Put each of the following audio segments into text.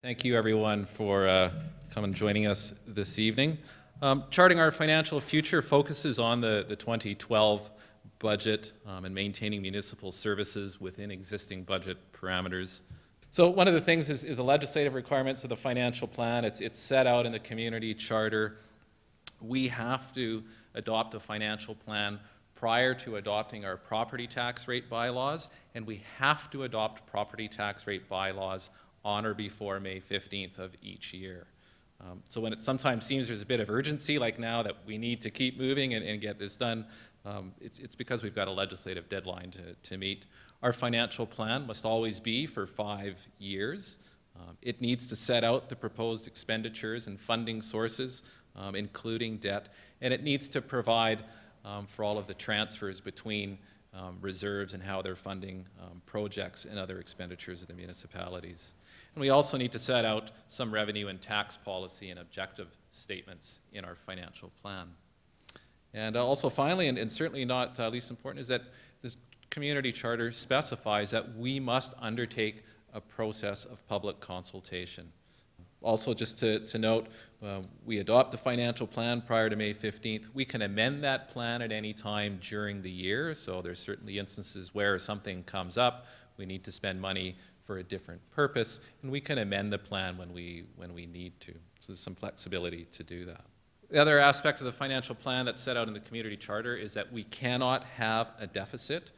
Thank you, everyone, for coming and joining us this evening. Charting our financial future focuses on the 2012 budget and maintaining municipal services within existing budget parameters. So one of the things is the legislative requirements of the financial plan. It's set out in the community charter. We have to adopt a financial plan prior to adopting our property tax rate bylaws, and we have to adopt property tax rate bylaws on or before May 15th of each year. So when it sometimes seems there's a bit of urgency, like now, that we need to keep moving and get this done, it's because we've got a legislative deadline to meet. Our financial plan must always be for 5 years. It needs to set out the proposed expenditures and funding sources, including debt, and it needs to provide for all of the transfers between reserves and how they're funding projects and other expenditures of the municipalities. And we also need to set out some revenue and tax policy and objective statements in our financial plan. And also finally, and certainly not least important, is that this community charter specifies that we must undertake a process of public consultation. Also, just to note, we adopt the financial plan prior to May 15th. We can amend that plan at any time during the year, so there's certainly instances where something comes up, we need to spend money for a different purpose, and we can amend the plan when we need to. So there's some flexibility to do that. The other aspect of the financial plan that's set out in the community charter is that we cannot have a deficit.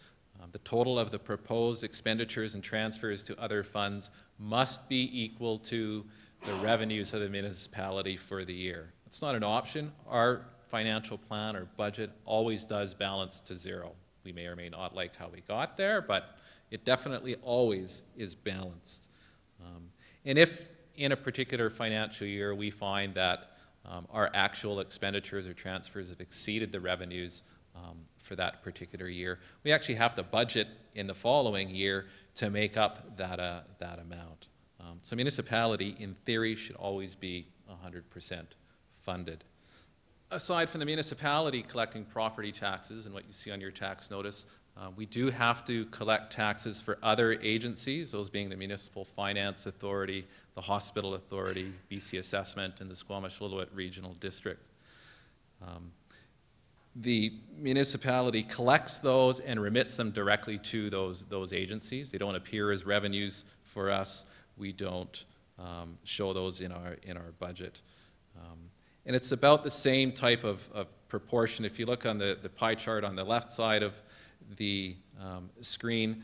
The total of the proposed expenditures and transfers to other funds must be equal to the revenues of the municipality for the year. It's not an option. Our financial plan or budget always does balance to zero. We may or may not like how we got there, but it definitely always is balanced. And if in a particular financial year we find that our actual expenditures or transfers have exceeded the revenues for that particular year, we actually have to budget in the following year to make up that amount. So municipality, in theory, should always be 100% funded. Aside from the municipality collecting property taxes and what you see on your tax notice, we do have to collect taxes for other agencies, those being the Municipal Finance Authority, the Hospital Authority, BC Assessment, and the Squamish-Lillooet Regional District. The municipality collects those and remits them directly to those agencies. They don't appear as revenues for us. We don't show those in our budget. And it's about the same type of proportion. If you look on the pie chart on the left side of the screen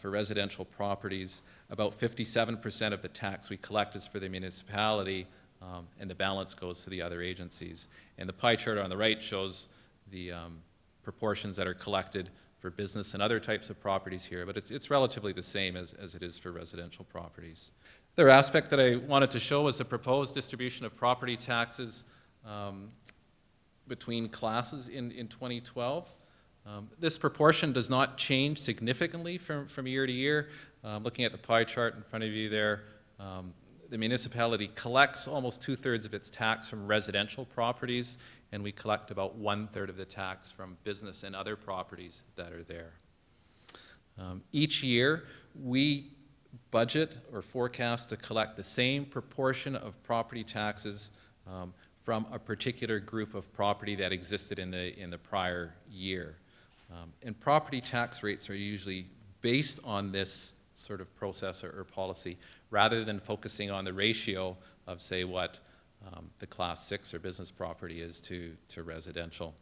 for residential properties, about 57% of the tax we collect is for the municipality, and the balance goes to the other agencies. And the pie chart on the right shows the proportions that are collected for business and other types of properties here, but it's relatively the same as it is for residential properties. The other aspect that I wanted to show was the proposed distribution of property taxes between classes in 2012. This proportion does not change significantly from year to year. Looking at the pie chart in front of you there, the municipality collects almost 2/3 of its tax from residential properties, and we collect about 1/3 of the tax from business and other properties that are there. Each year, we budget or forecast to collect the same proportion of property taxes from a particular group of property that existed in the prior year. And property tax rates are usually based on this sort of process or policy, rather than focusing on the ratio of, say, what the Class 6 or business property is to residential.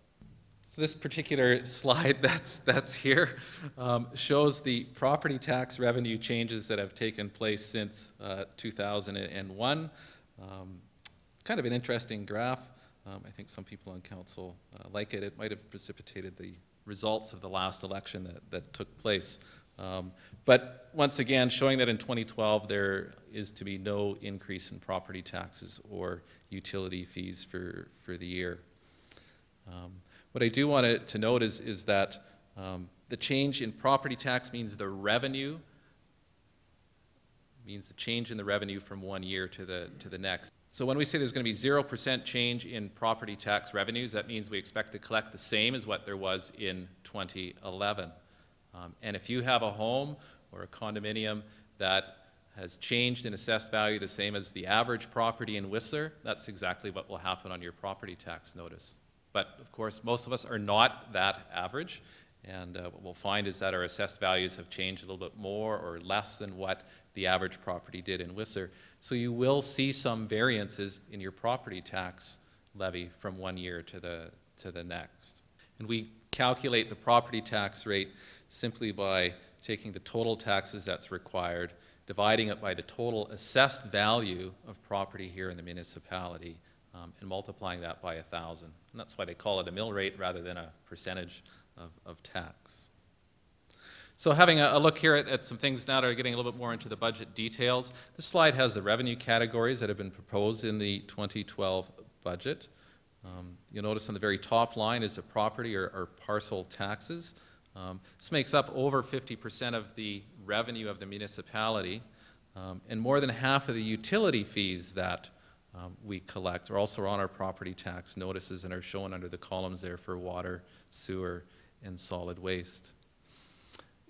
So this particular slide that's here shows the property tax revenue changes that have taken place since 2001. Kind of an interesting graph. I think some people on council like it. It might have precipitated the results of the last election that took place. But once again, showing that in 2012 there is to be no increase in property taxes or utility fees for the year. What I do want to note is that the change in property tax means the revenue, means the change in the revenue from one year to the next. So when we say there's going to be 0% change in property tax revenues, that means we expect to collect the same as what there was in 2011. And if you have a home or a condominium that has changed in assessed value the same as the average property in Whistler, that's exactly what will happen on your property tax notice. But of course, most of us are not that average, and what we'll find is that our assessed values have changed a little bit more or less than what the average property did in Whistler. So you will see some variances in your property tax levy from one year to the next. And we calculate the property tax rate simply by taking the total taxes that's required, dividing it by the total assessed value of property here in the municipality, and multiplying that by 1,000. And that's why they call it a mill rate rather than a percentage of tax. So having a look here at some things now that are getting a little bit more into the budget details, this slide has the revenue categories that have been proposed in the 2012 budget. You'll notice on the very top line is the property or parcel taxes. This makes up over 50% of the revenue of the municipality, and more than half of the utility fees that we collect are also on our property tax notices and are shown under the columns there for water, sewer, and solid waste.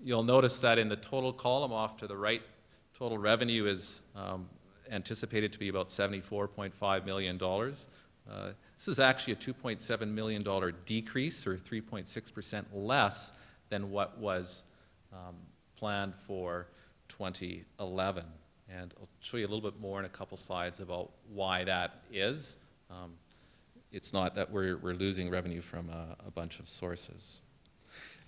You'll notice that in the total column off to the right, total revenue is anticipated to be about $74.5 million. This is actually a $2.7 million decrease, or 3.6% less than what was planned for 2011. And I'll show you a little bit more in a couple slides about why that is. It's not that we're losing revenue from a bunch of sources.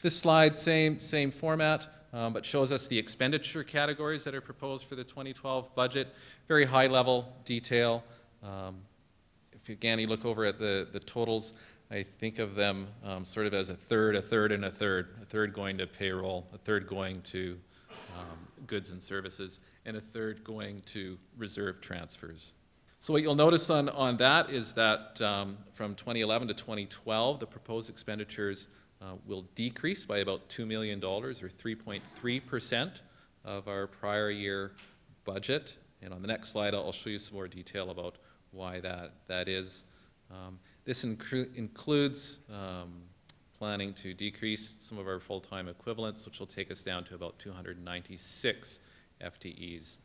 This slide, same format, but shows us the expenditure categories that are proposed for the 2012 budget. Very high level detail. If you again you look over at the totals, I think of them sort of as a third, and a third. A third going to payroll, a third going to goods and services, and a third going to reserve transfers. So what you'll notice on that is that from 2011 to 2012, the proposed expenditures will decrease by about $2 million, or 3.3% of our prior year budget. And on the next slide, I'll show you some more detail about why that is. This includes planning to decrease some of our full-time equivalents, which will take us down to about 296 FTEs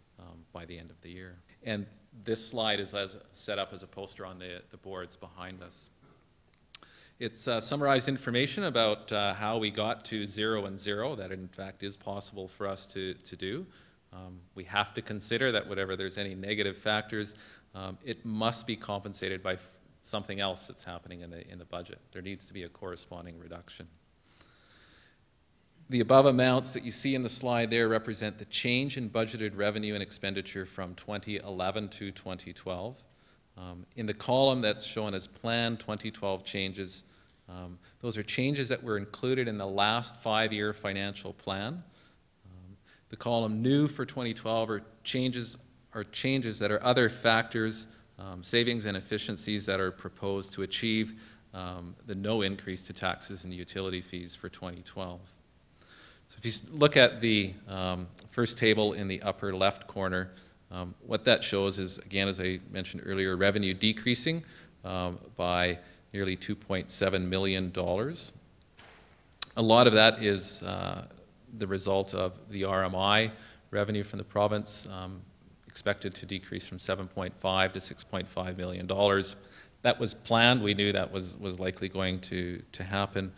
by the end of the year. And this slide is set up as a poster on the boards behind us. It's summarized information about how we got to 0 and 0, that in fact is possible for us to do. We have to consider that whatever there's any negative factors, it must be compensated by something else that's happening in the budget. There needs to be a corresponding reduction. The above amounts that you see in the slide there represent the change in budgeted revenue and expenditure from 2011 to 2012. In the column that's shown as planned 2012 changes, those are changes that were included in the last 5-year financial plan. The column new for 2012 are changes that are other factors, savings and efficiencies that are proposed to achieve the no increase to taxes and utility fees for 2012. So if you look at the first table in the upper left corner, what that shows is, again, as I mentioned earlier, revenue decreasing by nearly $2.7 million. A lot of that is the result of the RMI revenue from the province, expected to decrease from $7.5 to $6.5 million. That was planned. We knew that was likely going to happen.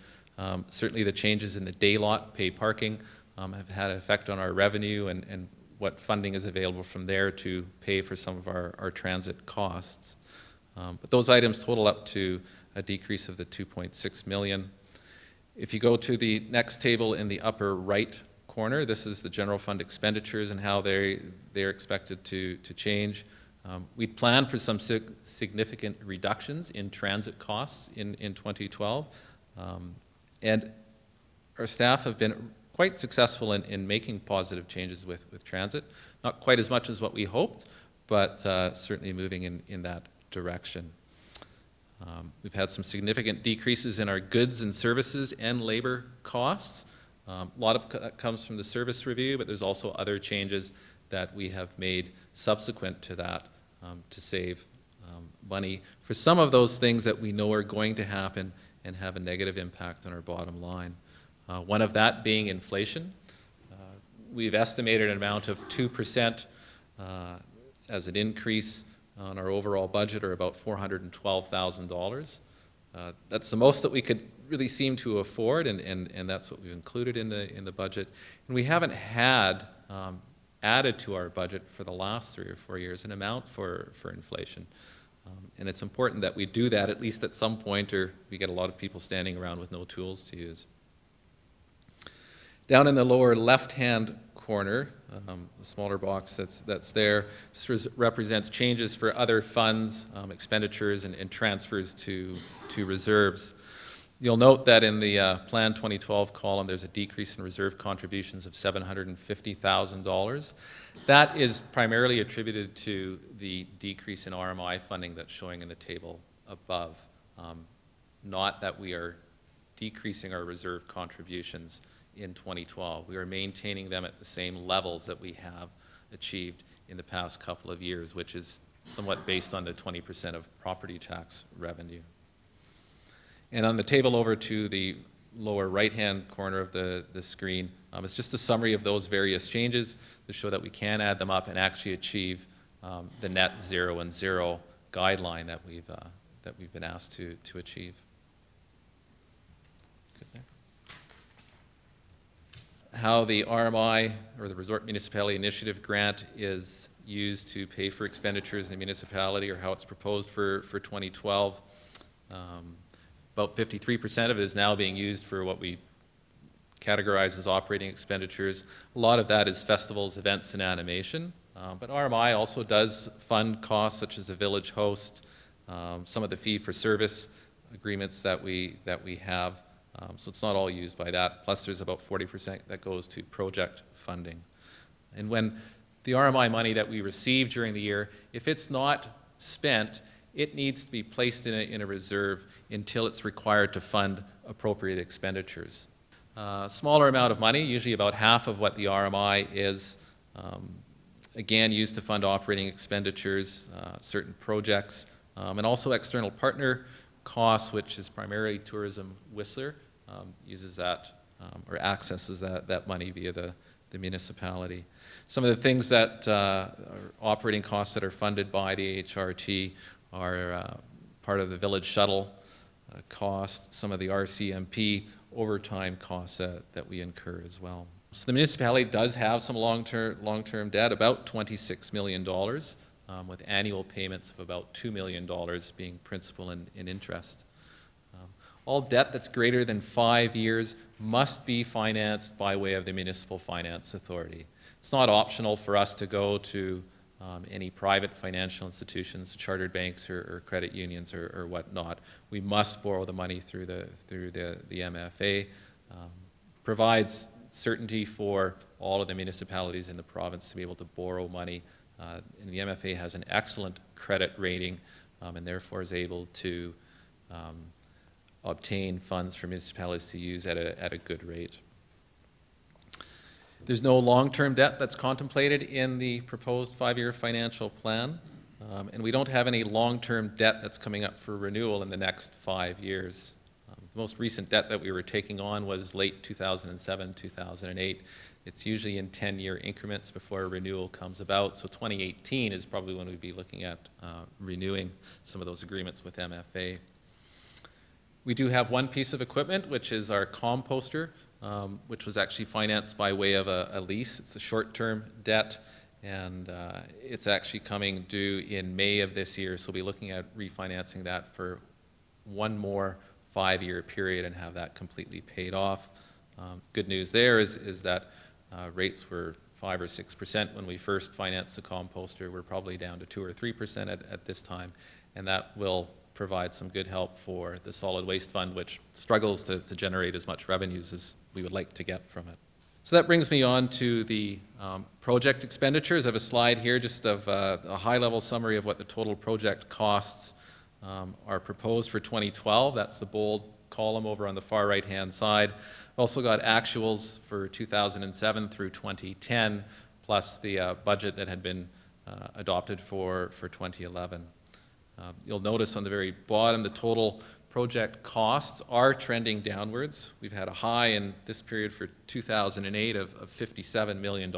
Certainly the changes in the day lot pay parking have had an effect on our revenue and what funding is available from there to pay for some of our transit costs. But those items total up to a decrease of the $2.6 million. If you go to the next table in the upper right corner, this is the general fund expenditures and how they're expected to change. We'd planned for some significant reductions in transit costs in 2012. And our staff have been quite successful in making positive changes with transit. Not quite as much as what we hoped, but certainly moving in that direction. We've had some significant decreases in our goods and services and labor costs. A lot of that comes from the service review, but there's also other changes that we have made subsequent to that to save money for some of those things that we know are going to happen and have a negative impact on our bottom line. One of that being inflation. We've estimated an amount of 2% as an increase on our overall budget, or about $412,000. That's the most that we could really seem to afford, and that's what we've included in the budget. And we haven't had added to our budget for the last 3 or 4 years an amount for inflation. And it's important that we do that at least at some point, or we get a lot of people standing around with no tools to use. Down in the lower left-hand corner, the smaller box that's there, this represents changes for other funds, expenditures, and transfers to reserves. You'll note that in the Plan 2012 column, there's a decrease in reserve contributions of $750,000. That is primarily attributed to the decrease in RMI funding that's showing in the table above. Not that we are decreasing our reserve contributions in 2012. We are maintaining them at the same levels that we have achieved in the past couple of years, which is somewhat based on the 20% of property tax revenue. And on the table over to the lower right-hand corner of the screen, it's just a summary of those various changes to show that we can add them up and actually achieve the net 0 and 0 guideline that we've been asked to achieve. How the RMI, or the Resort Municipality Initiative grant, is used to pay for expenditures in the municipality, or how it's proposed for 2012. About 53% of it is now being used for what we categorize as operating expenditures. A lot of that is festivals, events, and animation. But RMI also does fund costs such as a village host, some of the fee-for-service agreements that we have. So it's not all used by that. Plus there's about 40% that goes to project funding. And when the RMI money that we receive during the year, if it's not spent, it needs to be placed in a reserve until it's required to fund appropriate expenditures. Smaller amount of money, usually about half of what the RMI is, again used to fund operating expenditures, certain projects, and also external partner costs, which is primarily Tourism Whistler, uses that or accesses that money via the municipality. Some of the things that are operating costs that are funded by the HRT are part of the village shuttle cost, some of the RCMP overtime costs that we incur as well. So the municipality does have some long-term debt, about $26 million, with annual payments of about $2 million being principal and interest. All debt that's greater than 5 years must be financed by way of the Municipal Finance Authority. It's not optional for us to go to any private financial institutions, chartered banks or credit unions or whatnot. We must borrow the money through the MFA. Provides certainty for all of the municipalities in the province to be able to borrow money. And the MFA has an excellent credit rating and therefore is able to obtain funds for municipalities to use at a good rate. There's no long-term debt that's contemplated in the proposed 5-year financial plan, and we don't have any long-term debt that's coming up for renewal in the next 5 years. The most recent debt that we were taking on was late 2007, 2008. It's usually in 10-year increments before a renewal comes about, so 2018 is probably when we'd be looking at renewing some of those agreements with MFA. We do have one piece of equipment, which is our composter, which was actually financed by way of a lease. It's a short-term debt, and it's actually coming due in May of this year, so we'll be looking at refinancing that for one more 5-year period and have that completely paid off. Good news there is that rates were 5 or 6% when we first financed the composter. We're probably down to 2 or 3% at this time, and that will provide some good help for the solid waste fund, which struggles to generate as much revenues as we would like to get from it. So that brings me on to the project expenditures. I have a slide here just of a high-level summary of what the total project costs are proposed for 2012. That's the bold column over on the far right-hand side. Also got actuals for 2007 through 2010, plus the budget that had been adopted for 2011. You'll notice on the very bottom the total project costs are trending downwards. We've had a high in this period for 2008 of $57 million.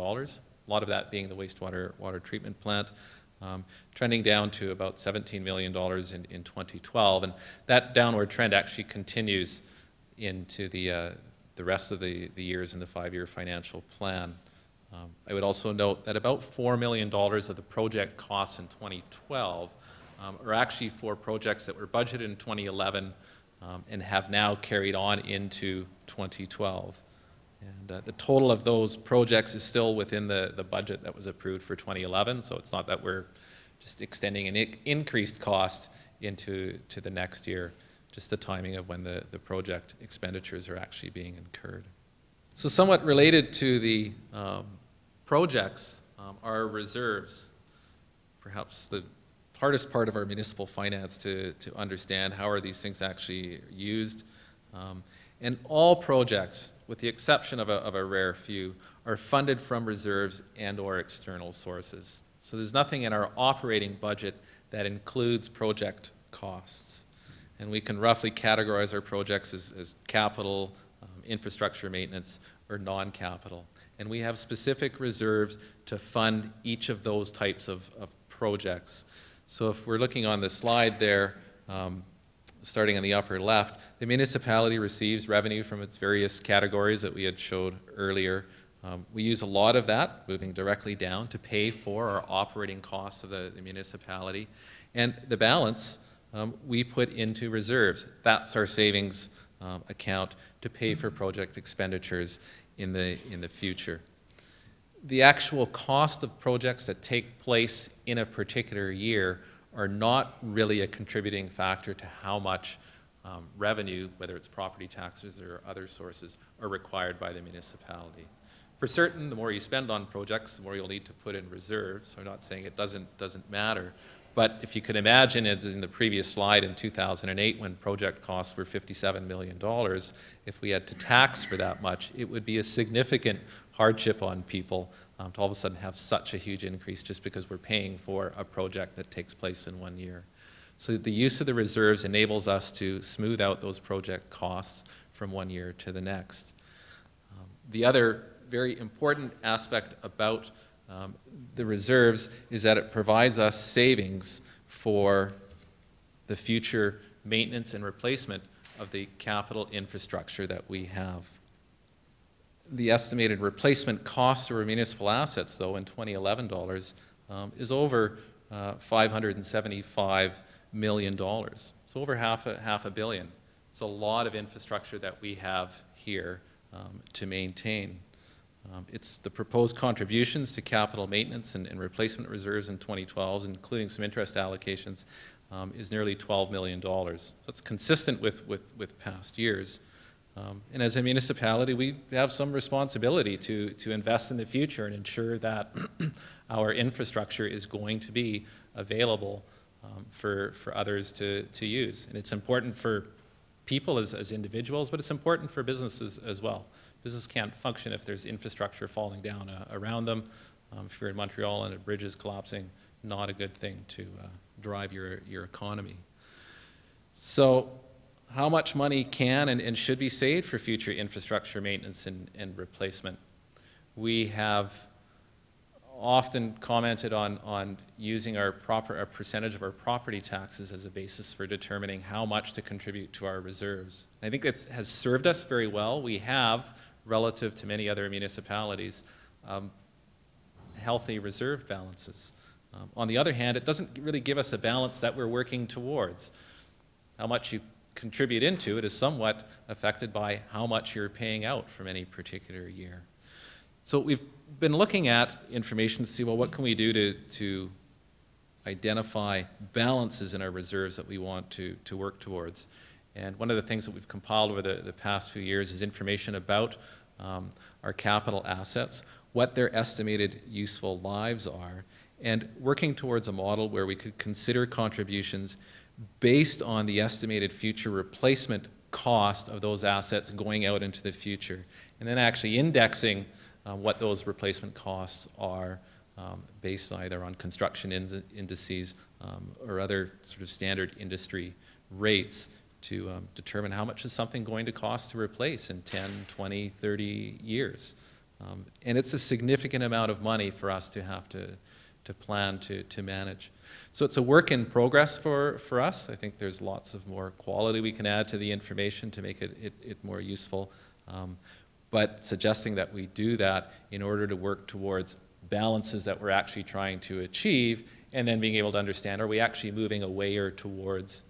a lot of that being the water treatment plant, trending down to about $17 million in 2012. And that downward trend actually continues into the rest of the years in the 5-year financial plan. I would also note that about $4 million of the project costs in 2012 are actually for projects that were budgeted in 2011 and have now carried on into 2012. And the total of those projects is still within the budget that was approved for 2011, so it's not that we're just extending an increased cost into the next year, just the timing of when the project expenditures are actually being incurred. So somewhat related to the projects are reserves. Perhaps the hardest part of our municipal finance to understand how are these things actually used. And all projects, with the exception of a rare few, are funded from reserves and or external sources. So there's nothing in our operating budget that includes project costs. And we can roughly categorize our projects as capital, infrastructure maintenance, or non-capital. And we have specific reserves to fund each of those types of projects. So if we're looking on the slide there, starting on the upper left, the municipality receives revenue from its various categories that we had showed earlier. We use a lot of that, moving directly down, to pay for our operating costs of the municipality. And the balance we put into reserves. That's our savings account to pay for project expenditures in the future. The actual cost of projects that take place in a particular year are not really a contributing factor to how much revenue, whether it's property taxes or other sources, are required by the municipality. For certain, the more you spend on projects, the more you'll need to put in reserves. So I'm not saying it doesn't matter. But if you could imagine, as in the previous slide in 2008, when project costs were $57 million, if we had to tax for that much, it would be a significant hardship on people to all of a sudden have such a huge increase just because we're paying for a project that takes place in 1 year. So the use of the reserves enables us to smooth out those project costs from 1 year to the next. The other very important aspect about the reserves is that it provides us savings for the future maintenance and replacement of the capital infrastructure that we have. The estimated replacement cost of our municipal assets, though, in 2011 dollars, is over $575 million. It's over half a billion. It's a lot of infrastructure that we have here to maintain. It's the proposed contributions to capital maintenance and replacement reserves in 2012, including some interest allocations, is nearly $12 million. So it's consistent with past years. And as a municipality, we have some responsibility to invest in the future and ensure that our infrastructure is going to be available for others to use. And it's important for people as individuals, but it's important for businesses as well. Business can't function if there's infrastructure falling down around them. If you're in Montreal and a bridge is collapsing, not a good thing to drive your economy. So how much money can and should be saved for future infrastructure maintenance and replacement? We have often commented on using a percentage of our property taxes as a basis for determining how much to contribute to our reserves. I think it has served us very well. We have, relative to many other municipalities, healthy reserve balances. On the other hand, it doesn't really give us a balance that we're working towards. How much you contribute into it is somewhat affected by how much you're paying out from any particular year. So we've been looking at information to see, well, what can we do to identify balances in our reserves that we want to work towards. And one of the things that we've compiled over the past few years is information about our capital assets, what their estimated useful lives are, and working towards a model where we could consider contributions based on the estimated future replacement cost of those assets going out into the future, and then actually indexing what those replacement costs are based either on construction indices or other sort of standard industry rates to determine how much is something going to cost to replace in 10, 20, 30 years. And it's a significant amount of money for us to have to plan to manage. So it's a work in progress for us. I think there's lots of more quality we can add to the information to make it more useful. But suggesting that we do that in order to work towards balances that we're actually trying to achieve, and then being able to understand, are we actually moving away or towards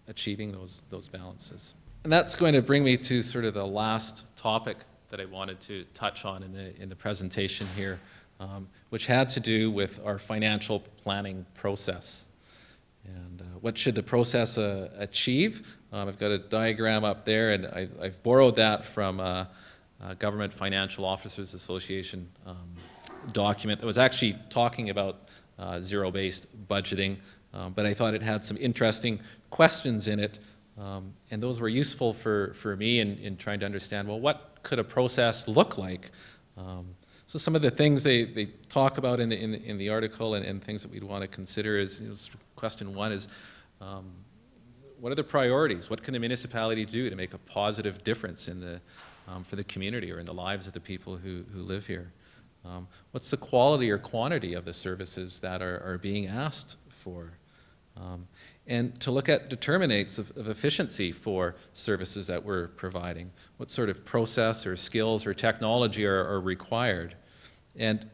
achieving those balances? And that's going to bring me to sort of the last topic that I wanted to touch on in the presentation here, which had to do with our financial planning process. And what should the process achieve? I've got a diagram up there, and I've borrowed that from Government Financial Officers Association document that was actually talking about zero-based budgeting, but I thought it had some interesting questions in it, and those were useful for me in trying to understand, well, what could a process look like? So some of the things they talk about in the article and things that we'd want to consider is question one is, what are the priorities? What can the municipality do to make a positive difference in for the community or in the lives of the people who live here? What's the quality or quantity of the services that are being asked for? And to look at determinants of efficiency for services that we're providing. What sort of process or skills or technology are required? And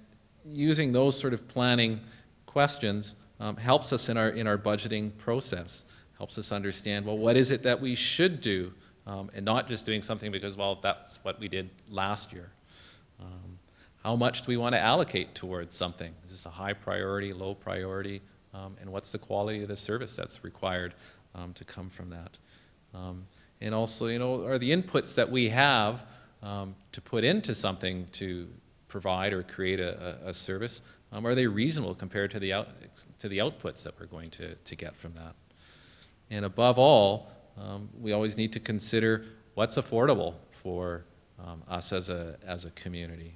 using those sort of planning questions helps us in our budgeting process, helps us understand, well, what is it that we should do, and not just doing something because, well, that's what we did last year. How much do we want to allocate towards something? Is this a high priority, low priority? And what's the quality of the service that's required to come from that? And also, are the inputs that we have to put into something to provide or create a service, are they reasonable compared to the outputs that we're going to get from that? And above all, we always need to consider what's affordable for us as a community.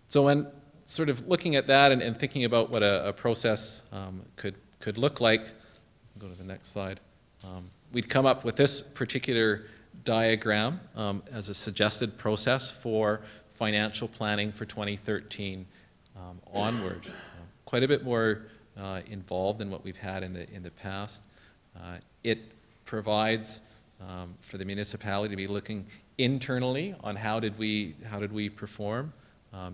So when sort of looking at that and thinking about what a process could look like, go to the next slide, we'd come up with this particular diagram as a suggested process for financial planning for 2013 onward. Quite a bit more involved than what we've had in the past. It provides for the municipality to be looking internally on how did we perform,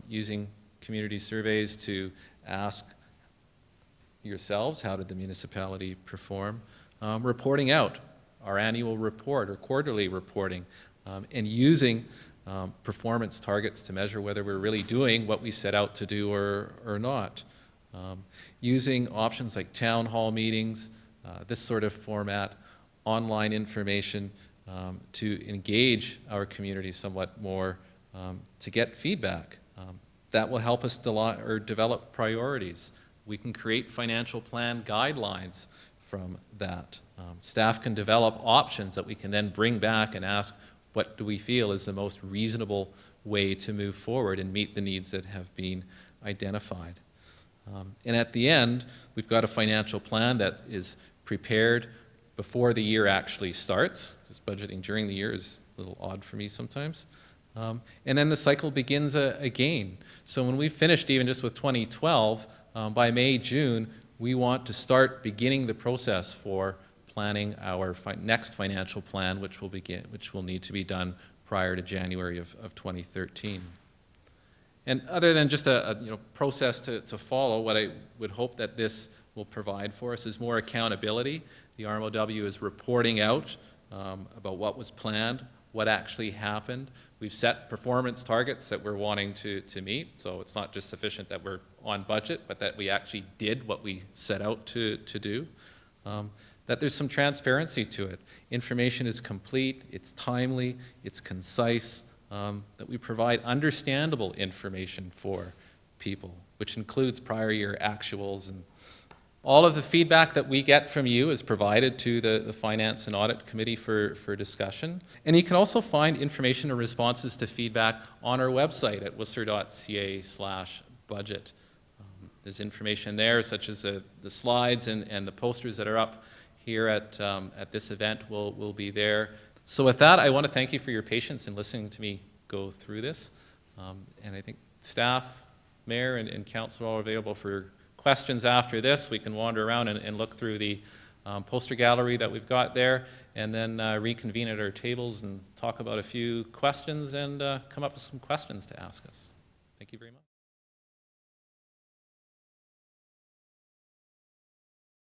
using community surveys to ask yourselves, how did the municipality perform? Reporting out our annual report or quarterly reporting, and using performance targets to measure whether we're really doing what we set out to do or not. Using options like town hall meetings, this sort of format, online information to engage our community somewhat more, to get feedback. That will help us develop priorities. We can create financial plan guidelines from that. Staff can develop options that we can then bring back and ask, what do we feel is the most reasonable way to move forward and meet the needs that have been identified? And at the end, we've got a financial plan that is prepared before the year actually starts, because budgeting during the year is a little odd for me sometimes. And then the cycle begins again. So when we finished even just with 2012, by May, June, we want to start beginning the process for planning our next financial plan, which will need to be done prior to January of 2013. And other than just a process to follow, what I would hope that this will provide for us is more accountability. The RMOW is reporting out about what was planned, what actually happened. We've set performance targets that we're wanting to meet, so it's not just sufficient that we're on budget, but that we actually did what we set out to do. That there's some transparency to it. Information is complete, it's timely, it's concise, that we provide understandable information for people, which includes prior year actuals, and all of the feedback that we get from you is provided to the Finance and Audit Committee for discussion. And you can also find information or responses to feedback on our website at whistler.ca/budget. There's information there, such as the slides and the posters that are up here at this event will be there. So with that, I want to thank you for your patience in listening to me go through this. And I think staff, mayor, and council are all available for questions after this. We can wander around and look through the poster gallery that we've got there, and then reconvene at our tables and talk about a few questions and come up with some questions to ask us. Thank you very much.